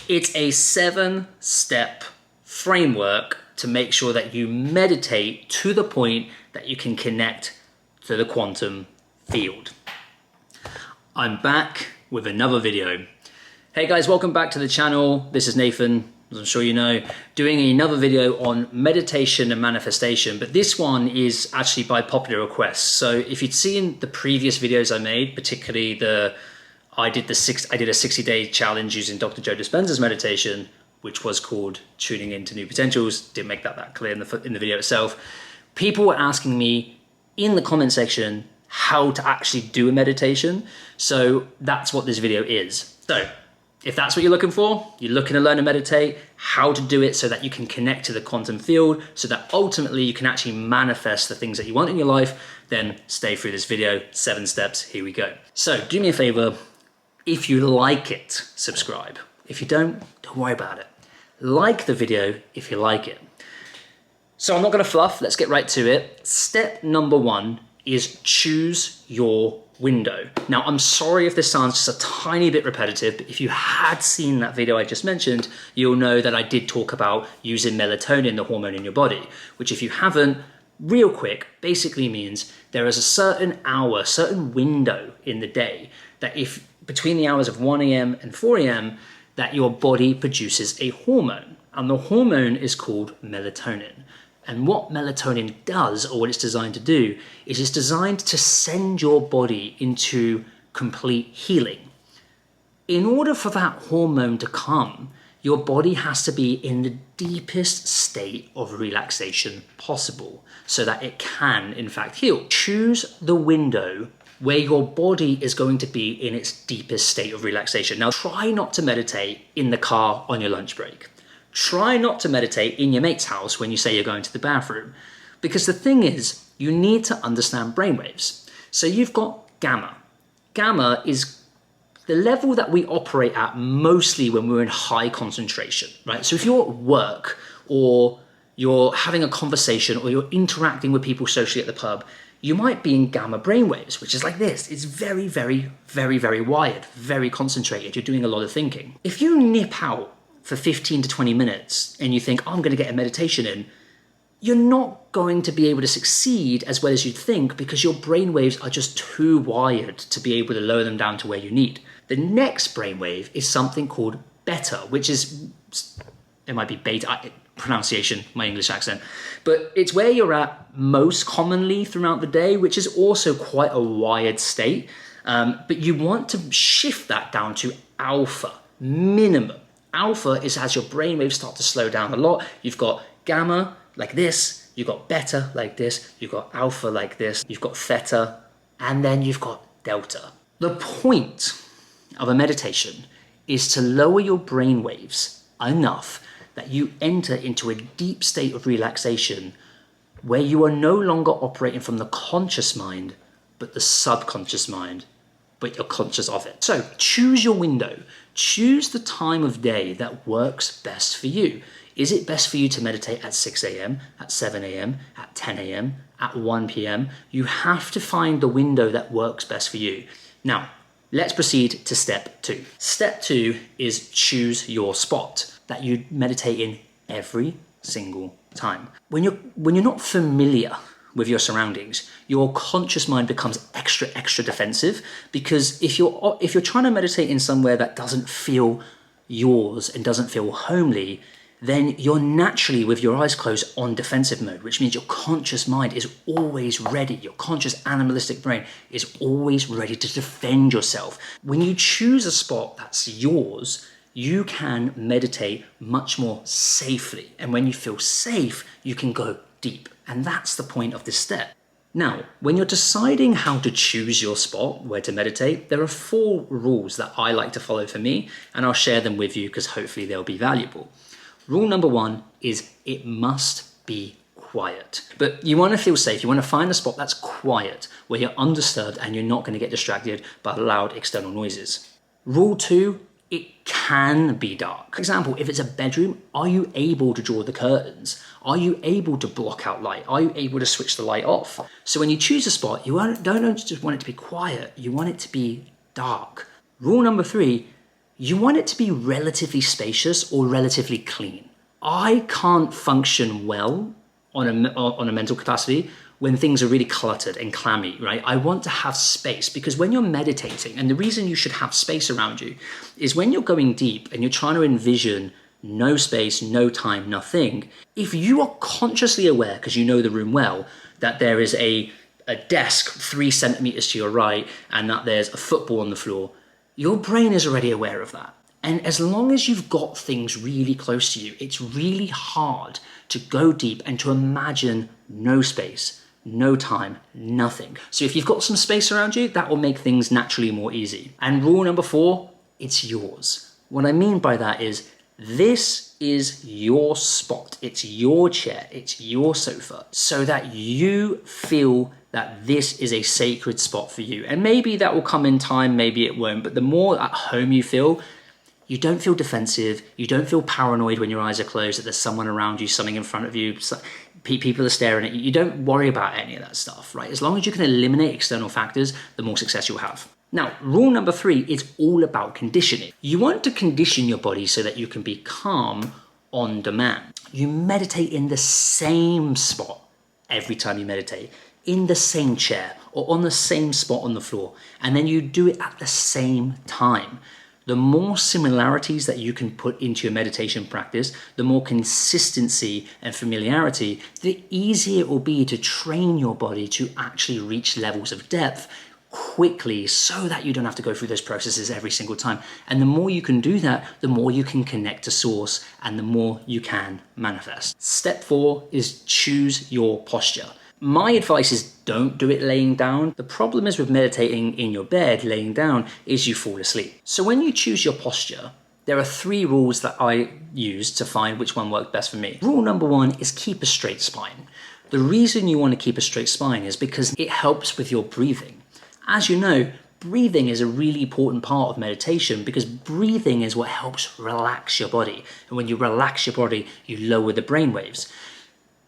It's a 7-step framework to make sure that you meditate to the point that you can connect to the quantum field. I'm back with another video. Hey guys, welcome back to the channel. This is Nathan, as I'm sure you know, doing another video on meditation and manifestation, but this one is actually by popular request. So if you'd seen the previous videos I made, particularly I did a 60-day challenge using Dr. Joe Dispenza's meditation, which was called Tuning Into New Potentials. Didn't make that clear in the video itself. People were asking me in the comment section how to actually do a meditation. So that's what this video is. So if that's what you're looking for, you're looking to learn to meditate, how to do it so that you can connect to the quantum field, so that ultimately you can actually manifest the things that you want in your life, then stay through this video. 7 steps, here we go. So do me a favor, if you like it, subscribe. If you don't worry about it. Like the video if you like it. So I'm not gonna fluff, let's get right to it. Step number 1 is choose your window. Now, I'm sorry if this sounds just a tiny bit repetitive, but if you had seen that video I just mentioned, you'll know that I did talk about using melatonin, the hormone in your body, which if you haven't, real quick, basically means there is a certain hour, certain window in the day that if between the hours of 1 a.m. and 4 a.m. that your body produces a hormone, and the hormone is called melatonin. And what melatonin does, or what it's designed to do, is it's designed to send your body into complete healing. In order for that hormone to come, your body has to be in the deepest state of relaxation possible so that it can, in fact, heal. Choose the window where your body is going to be in its deepest state of relaxation. Now, try not to meditate in the car on your lunch break. Try not to meditate in your mate's house when you say you're going to the bathroom. Because the thing is, you need to understand brainwaves. So you've got gamma. Gamma is the level that we operate at mostly when we're in high concentration, right? So if you're at work or you're having a conversation or you're interacting with people socially at the pub, you might be in gamma brainwaves, which is like this. It's very, very, very, very wired, very concentrated. You're doing a lot of thinking. If you nip out for 15 to 20 minutes and you think, oh, I'm gonna get a meditation in, you're not going to be able to succeed as well as you'd think because your brainwaves are just too wired to be able to lower them down to where you need. The next brainwave is something called beta, which is, it might be beta, pronunciation, my English accent, but it's where you're at most commonly throughout the day, which is also quite a wired state. But you want to shift that down to alpha, minimum. Alpha is as your brainwaves start to slow down a lot. You've got gamma like this, you've got beta like this, you've got alpha like this, you've got theta, and then you've got delta. The point of a meditation is to lower your brainwaves enough that you enter into a deep state of relaxation where you are no longer operating from the conscious mind, but the subconscious mind, but you're conscious of it. So choose your window. Choose the time of day that works best for you. Is it best for you to meditate at 6 a.m., at 7 a.m., at 10 a.m., at 1 p.m.? You have to find the window that works best for you. Now, let's proceed to step 2. Step 2 is choose your spot that you meditate in every single time. When you're not familiar with your surroundings, your conscious mind becomes extra defensive, because if you're trying to meditate in somewhere that doesn't feel yours and doesn't feel homely, then you're naturally, with your eyes closed, on defensive mode, which means your conscious mind is always ready. Your conscious animalistic brain is always ready to defend yourself. When you choose a spot that's yours, you can meditate much more safely. And when you feel safe, you can go deep. And that's the point of this step. Now, when you're deciding how to choose your spot where to meditate, there are 4 rules that I like to follow for me, and I'll share them with you because hopefully they'll be valuable. Rule number 1 is it must be quiet. But you want to feel safe. You want to find a spot that's quiet, where you're undisturbed and you're not going to get distracted by loud external noises. Rule 2, it can be dark. For example, if it's a bedroom, are you able to draw the curtains? Are you able to block out light? Are you able to switch the light off? So when you choose a spot, you don't just want it to be quiet, you want it to be dark. Rule number 3, you want it to be relatively spacious or relatively clean. I can't function well on a mental capacity when things are really cluttered and clammy, right? I want to have space, because when you're meditating, and the reason you should have space around you is when you're going deep and you're trying to envision no space, no time, nothing. If you are consciously aware, because you know the room well, that there is a desk 3 centimeters to your right and that there's a football on the floor, your brain is already aware of that. And as long as you've got things really close to you, it's really hard to go deep and to imagine no space, no time, nothing. So if you've got some space around you, that will make things naturally more easy. And rule number 4, it's yours. What I mean by that is, this is your spot. It's your chair. It's your sofa, so that you feel that this is a sacred spot for you. And maybe that will come in time, maybe it won't. But the more at home you feel, you don't feel defensive. You don't feel paranoid when your eyes are closed that there's someone around you, something in front of you, people are staring at you. You don't worry about any of that stuff, right? As long as you can eliminate external factors, the more success you'll have. Now, rule number 3 is all about conditioning. You want to condition your body so that you can be calm on demand. You meditate in the same spot every time you meditate, in the same chair or on the same spot on the floor, and then you do it at the same time. The more similarities that you can put into your meditation practice, the more consistency and familiarity, the easier it will be to train your body to actually reach levels of depth quickly, so that you don't have to go through those processes every single time. And the more you can do that, the more you can connect to source and the more you can manifest. Step 4 is choose your posture. My advice is don't do it laying down. The problem is with meditating in your bed, laying down, is you fall asleep. So when you choose your posture, there are 3 rules that I use to find which one worked best for me. Rule number 1 is keep a straight spine. The reason you want to keep a straight spine is because it helps with your breathing. As you know, breathing is a really important part of meditation, because breathing is what helps relax your body. And when you relax your body, you lower the brain waves.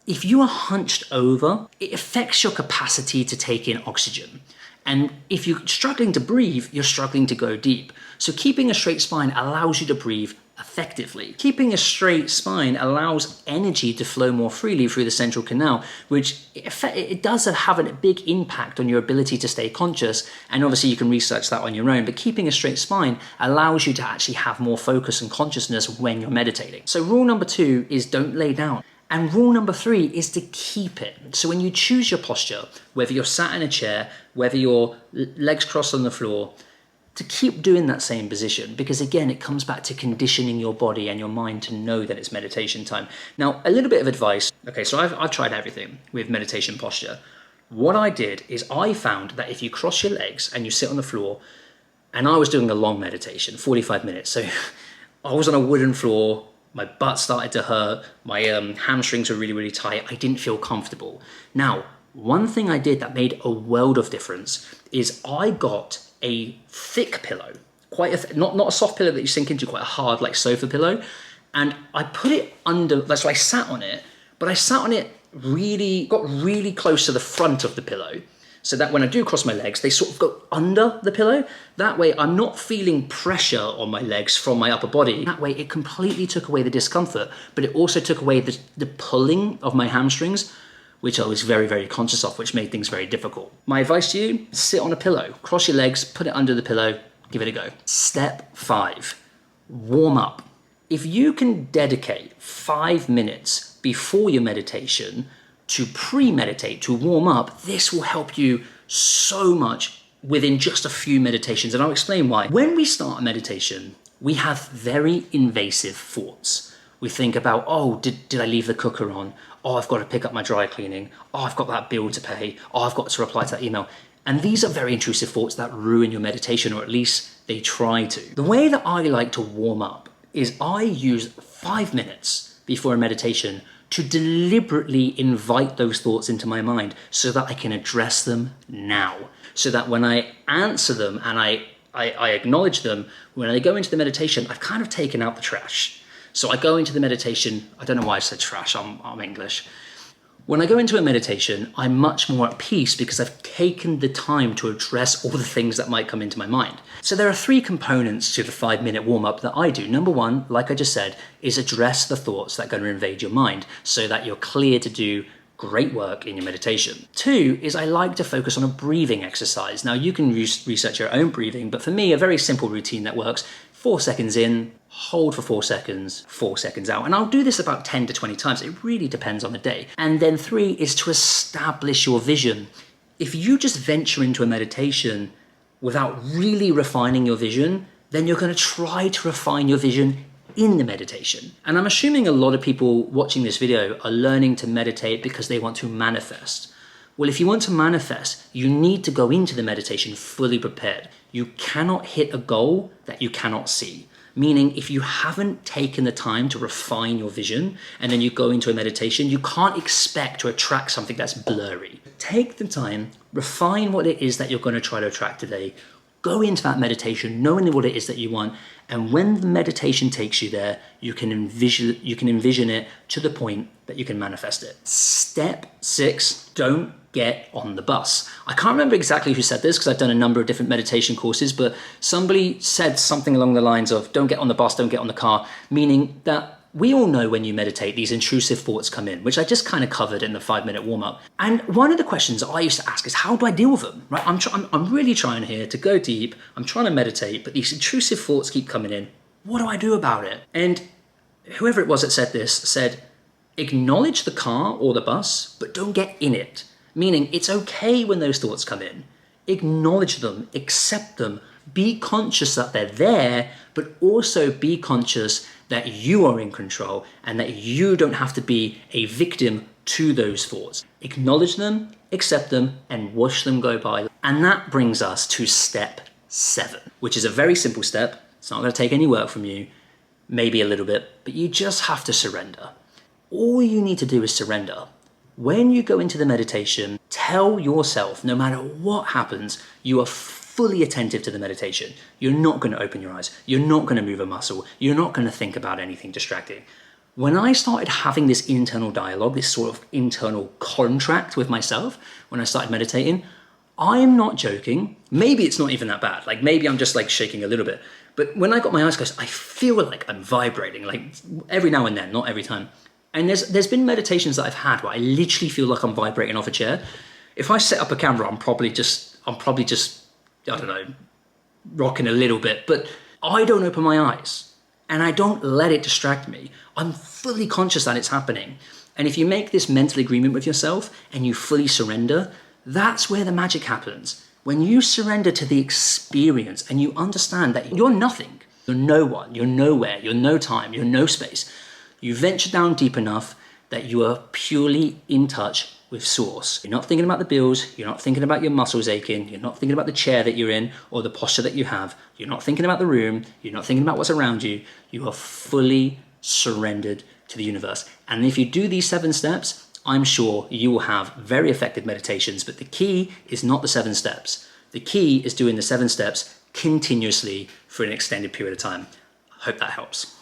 If you are hunched over, it affects your capacity to take in oxygen. And if you're struggling to breathe, you're struggling to go deep. So keeping a straight spine allows you to breathe effectively. Keeping a straight spine allows energy to flow more freely through the central canal, which it does have a big impact on your ability to stay conscious. And obviously you can research that on your own, but keeping a straight spine allows you to actually have more focus and consciousness when you're meditating. So rule number 2 is don't lay down. And rule number 3 is to keep it. So when you choose your posture, whether you're sat in a chair, whether your legs crossed on the floor, to keep doing that same position, because again, it comes back to conditioning your body and your mind to know that it's meditation time. Now, a little bit of advice. Okay, so I've tried everything with meditation posture. What I did is I found that if you cross your legs and you sit on the floor, and I was doing a long meditation, 45 minutes. So I was on a wooden floor, my butt started to hurt, my hamstrings were really, really tight. I didn't feel comfortable. Now, one thing I did that made a world of difference is I got a thick pillow, not a soft pillow that you sink into, quite a hard like sofa pillow, and I put it under. So I sat on it, but I sat on it got really close to the front of the pillow, so that when I do cross my legs, they sort of go under the pillow. That way I'm not feeling pressure on my legs from my upper body. That way it completely took away the discomfort, but it also took away the pulling of my hamstrings, which I was very, very conscious of, which made things very difficult. My advice to you, sit on a pillow, cross your legs, put it under the pillow, give it a go. Step 5, warm up. If you can dedicate 5 minutes before your meditation to pre-meditate, to warm up, this will help you so much within just a few meditations, and I'll explain why. When we start a meditation, we have very invasive thoughts. We think about, oh, did I leave the cooker on? Oh, I've got to pick up my dry cleaning. Oh, I've got that bill to pay. Oh, I've got to reply to that email. And these are very intrusive thoughts that ruin your meditation, or at least they try to. The way that I like to warm up is I use 5 minutes before a meditation to deliberately invite those thoughts into my mind so that I can address them now. So that when I answer them and I acknowledge them, when I go into the meditation, I've kind of taken out the trash. So I go into the meditation, I don't know why I said trash, I'm English. When I go into a meditation, I'm much more at peace because I've taken the time to address all the things that might come into my mind. So there are 3 components to the 5-minute warm-up that I do. Number 1, like I just said, is address the thoughts that are going to invade your mind so that you're clear to do great work in your meditation. 2 is I like to focus on a breathing exercise. Now you can research your own breathing, but for me, a very simple routine that works: 4 seconds in, hold for 4 seconds, 4 seconds out. And I'll do this about 10 to 20 times. It really depends on the day. And then 3 is to establish your vision. If you just venture into a meditation without really refining your vision, then you're going to try to refine your vision in the meditation. And I'm assuming a lot of people watching this video are learning to meditate because they want to manifest. Well, if you want to manifest, you need to go into the meditation fully prepared. You cannot hit a goal that you cannot see. Meaning, if you haven't taken the time to refine your vision and then you go into a meditation, you can't expect to attract something that's blurry. Take the time, refine what it is that you're going to try to attract today. Go into that meditation knowing what it is that you want, and when the meditation takes you there, you can envision it to the point that you can manifest it. Step 6, don't get on the bus. I can't remember exactly who said this because I've done a number of different meditation courses, but somebody said something along the lines of don't get on the bus, don't get on the car, meaning that we all know when you meditate, these intrusive thoughts come in, which I just kind of covered in the 5-minute warm-up. And one of the questions I used to ask is, how do I deal with them? Right? I'm really trying here to go deep. I'm trying to meditate, but these intrusive thoughts keep coming in. What do I do about it? And whoever it was that said this said, acknowledge the car or the bus, but don't get in it. Meaning it's okay when those thoughts come in. Acknowledge them, accept them, be conscious that they're there, but also be conscious that you are in control and that you don't have to be a victim to those thoughts. Acknowledge them, accept them, and watch them go by. And that brings us to step 7, which is a very simple step. It's not going to take any work from you, maybe a little bit, but you just have to surrender. All you need to do is surrender. When you go into the meditation, tell yourself, no matter what happens, you are fully attentive to the meditation. You're not going to open your eyes. You're not going to move a muscle. You're not going to think about anything distracting. When I started having this internal dialogue, this sort of internal contract with myself, when I started meditating, I'm not joking. Maybe it's not even that bad. Like maybe I'm just like shaking a little bit. But when I got my eyes closed, I feel like I'm vibrating, like every now and then, not every time. And there's been meditations that I've had where I literally feel like I'm vibrating off a chair. If I set up a camera, I'm probably just, I don't know, rocking a little bit, but I don't open my eyes and I don't let it distract me. I'm fully conscious that it's happening. And if you make this mental agreement with yourself and you fully surrender, that's where the magic happens. When you surrender to the experience and you understand that you're nothing, you're no one, you're nowhere, you're no time, you're no space. You venture down deep enough that you are purely in touch with source. You're not thinking about the bills, you're not thinking about your muscles aching, you're not thinking about the chair that you're in or the posture that you have, you're not thinking about the room, you're not thinking about what's around you, you are fully surrendered to the universe. And if you do these 7 steps, I'm sure you will have very effective meditations, but the key is not the 7 steps. The key is doing the 7 steps continuously for an extended period of time. I hope that helps.